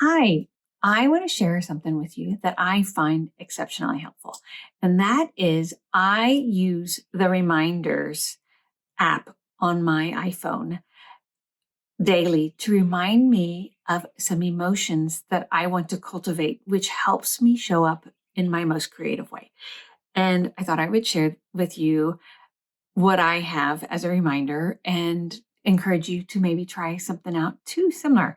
Hi, I want to share something with you that I find exceptionally helpful. And that is I use the reminders app on my iPhone daily to remind me of some emotions that I want to cultivate, which helps me show up in my most creative way. And I thought I would share with you what I have as a reminder and encourage you to maybe try something out too similar.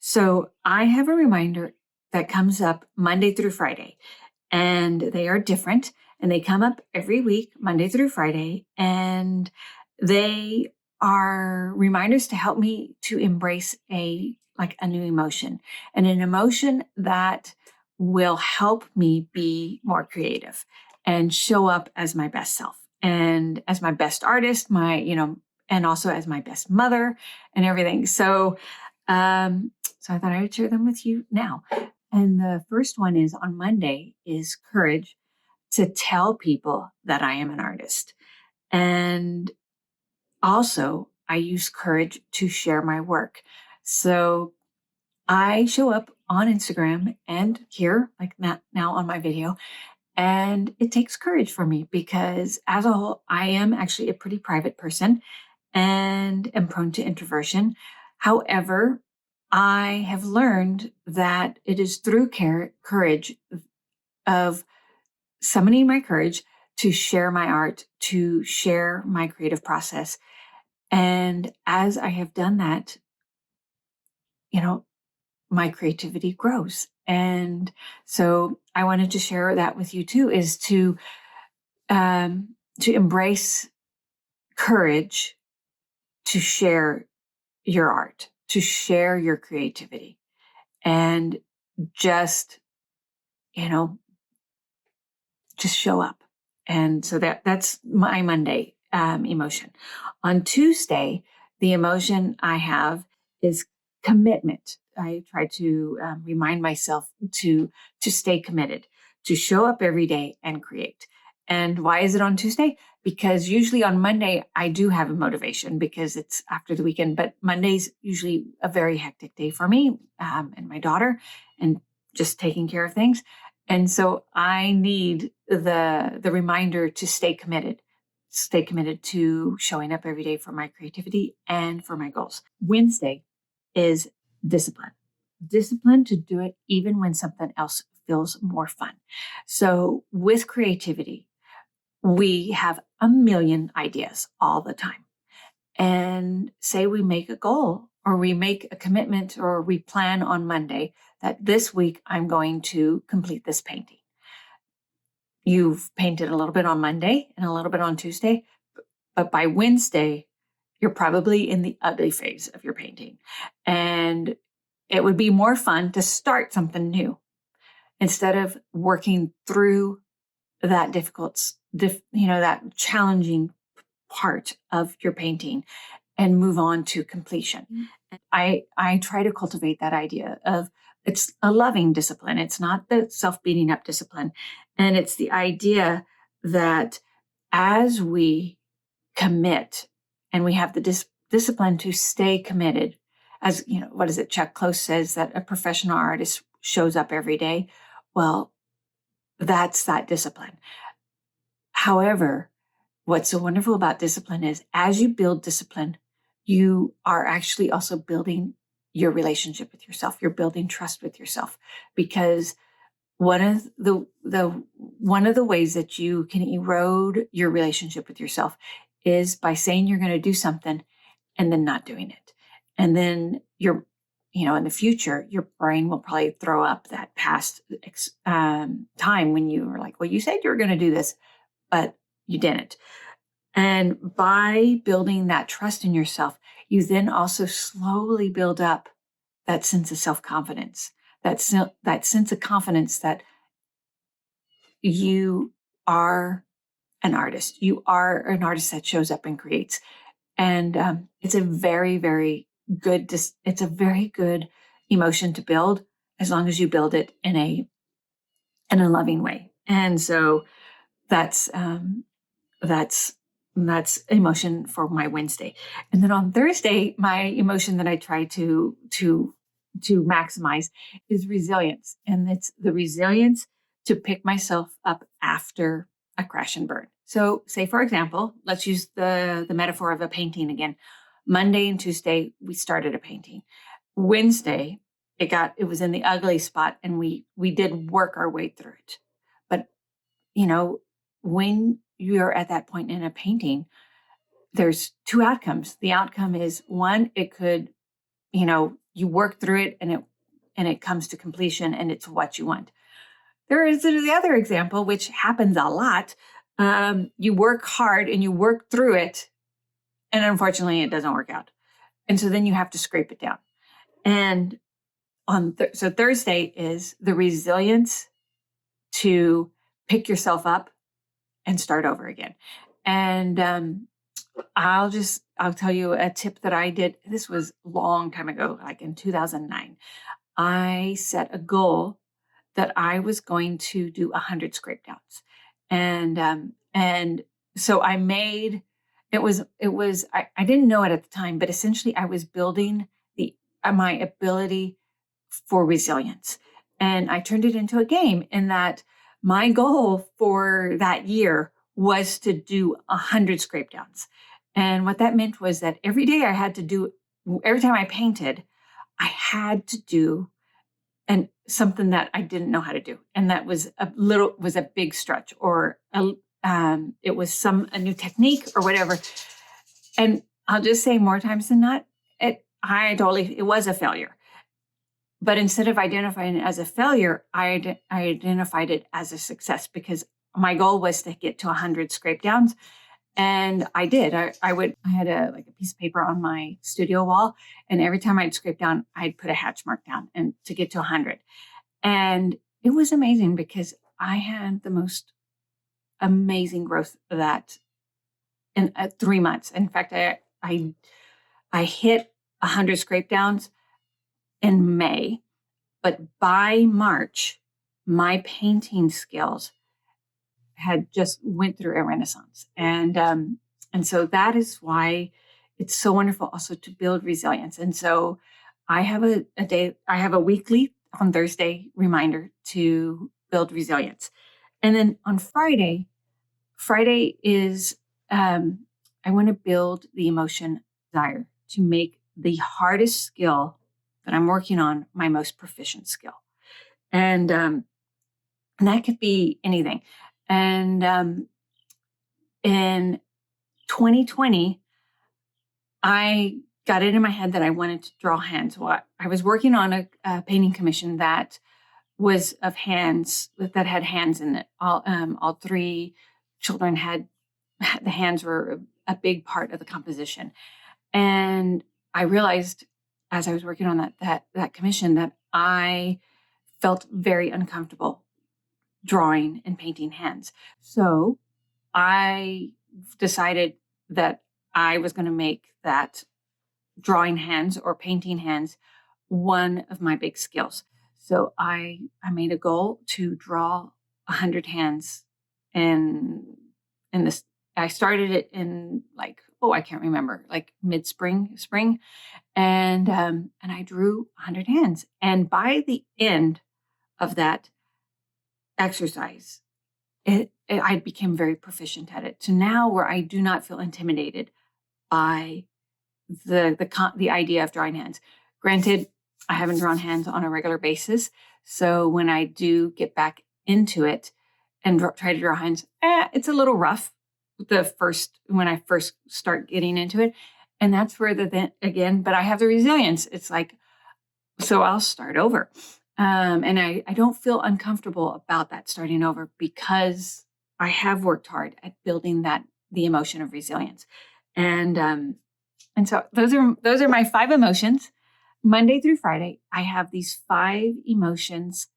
So I have a reminder that comes up Monday through Friday, and they are different and they come up every week, Monday through Friday, and they are reminders to help me to embrace a new emotion and an emotion that will help me be more creative and show up as my best self and as my best artist, and also as my best mother and everything. So I thought I would share them with you now. And the first one is on Monday is courage to tell people that I am an artist. And also I use courage to share my work. So I show up on Instagram and here, like now on my video, and it takes courage for me because as a whole, I am actually a pretty private person and am prone to introversion. However, I have learned that it is through courage of summoning my courage to share my art, to share my creative process. And as I have done that, you know, my creativity grows. And so I wanted to share that with you too, is to embrace courage to share your art, to share your creativity, and just, you know, just show up. And so that's my Monday emotion. On Tuesday, the emotion I have is commitment. I try to remind myself to stay committed, to show up every day and create. And why is it on Tuesday? Because usually on Monday, I do have a motivation because it's after the weekend, but Monday's usually a very hectic day for me and my daughter and just taking care of things. And so I need the reminder to stay committed to showing up every day for my creativity and for my goals. Wednesday is discipline. Discipline to do it even when something else feels more fun. So with creativity, we have a million ideas all the time. And say we make a goal or we make a commitment or we plan on Monday that this week I'm going to complete this painting. You've painted a little bit on Monday and a little bit on Tuesday, but by Wednesday, you're probably in the ugly phase of your painting. And it would be more fun to start something new instead of working through that that challenging part of your painting and move on to completion. I try to cultivate that idea of it's a loving discipline. It's not the self-beating up discipline. And it's the idea that as we commit and we have the discipline to stay committed, as you know, what is it? Chuck Close says that a professional artist shows up every day. Well, that's that discipline. However, what's so wonderful about discipline is as you build discipline, you are actually also building your relationship with yourself. You're building trust with yourself because one of the ways that you can erode your relationship with yourself is by saying you're going to do something and then not doing it. And then in the future, your brain will probably throw up that past time when you were like, well, you said you were going to do this, but you didn't. And by building that trust in yourself, you then also slowly build up that sense of self-confidence, that sense of confidence that you are an artist. You are an artist that shows up and creates. And it's a very, very good, it's a very good emotion to build as long as you build it in a loving way. And so that's emotion for my Wednesday. And then on Thursday, my emotion that I try to to maximize is resilience. And it's the resilience to pick myself up after a crash and burn. So say, for example, let's use the metaphor of a painting again. Monday and Tuesday, we started a painting. Wednesday, it was in the ugly spot, and we did work our way through it. But, when you're at that point in a painting, there's two outcomes. The outcome is one, it could, you work through it and it comes to completion and it's what you want. There is the other example, which happens a lot. You work hard and you work through it, and unfortunately it doesn't work out. And so then you have to scrape it down. And so Thursday is the resilience to pick yourself up and start over again. And I'll tell you a tip that I did. This was a long time ago, like in 2009. I set a goal that I was going to do 100 scrape downs. And so I made, I didn't know it at the time, but essentially I was building my ability for resilience. And I turned it into a game in that my goal for that year was to do 100 scrape downs. And what that meant was that every day every time I painted, I had to do something that I didn't know how to do. And that was a big stretch, or it was a new technique or whatever. And I'll just say, more times than not, it was a failure. But instead of identifying it as a failure, I identified it as a success, because my goal was to get to 100 scrape downs. And I did. I had a piece of paper on my studio wall, and every time I'd scrape down, I'd put a hatch mark down and to get to 100. And it was amazing, because I had the most amazing growth of that in 3 months. In fact, I hit 100 scrape downs in May, but by March, my painting skills had just went through a renaissance. And so that is why it's so wonderful also to build resilience. And so I have a weekly on Thursday reminder to build resilience. And then on Friday is, I want to build the emotion desire to make the hardest skill that I'm working on my most proficient skill. And that could be anything. And in 2020, I got it in my head that I wanted to draw hands. Well, I was working on a painting commission that was of hands, that had hands in it. All three children the hands were a big part of the composition. And I realized, as I was working on that commission, that I felt very uncomfortable drawing and painting hands. So I decided that I was going to make that drawing hands or painting hands one of my big skills. So I made a goal to draw 100 hands, and this, I started it in I can't remember, spring, and I drew 100 hands. And by the end of that exercise, I became very proficient at it, to now where I do not feel intimidated by the idea of drawing hands. Granted, I haven't drawn hands on a regular basis, so when I do get back into it and try to draw hands, it's a little rough when I first start getting into it, and that's where but I have the resilience. It's like, so I'll start over. And I don't feel uncomfortable about that starting over, because I have worked hard at building the emotion of resilience. And so those are my 5 emotions. Monday through Friday, I have these 5 emotions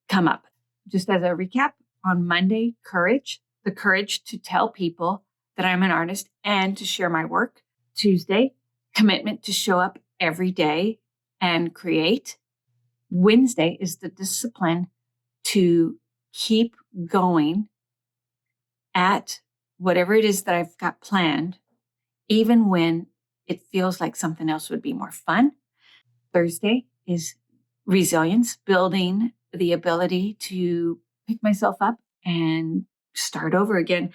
come up. Just as a recap, on Monday, courage, the courage to tell people that I'm an artist and to share my work. Tuesday, commitment to show up every day and create. Wednesday is the discipline to keep going at whatever it is that I've got planned, even when it feels like something else would be more fun. Thursday is resilience, building the ability to pick myself up and start over again.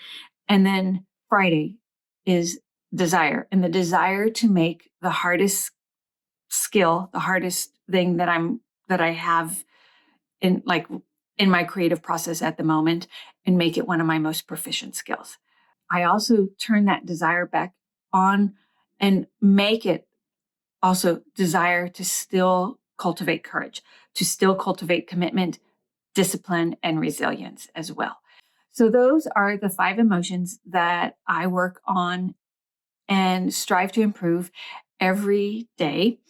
And then Friday is desire, and the desire to make the hardest skill, the hardest thing that I have in my creative process at the moment, and make it one of my most proficient skills. I also turn that desire back on and make it also desire to still cultivate courage, to still cultivate commitment, discipline, and resilience as well. So those are the 5 emotions that I work on and strive to improve every day,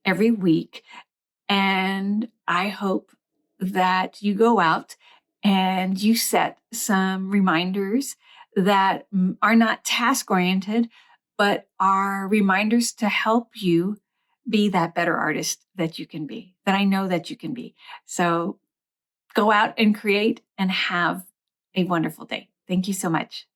every week. And I hope that you go out and you set some reminders that are not task oriented, but are reminders to help you be that better artist that you can be, that I know that you can be. So go out and create and have a wonderful day. Thank you so much.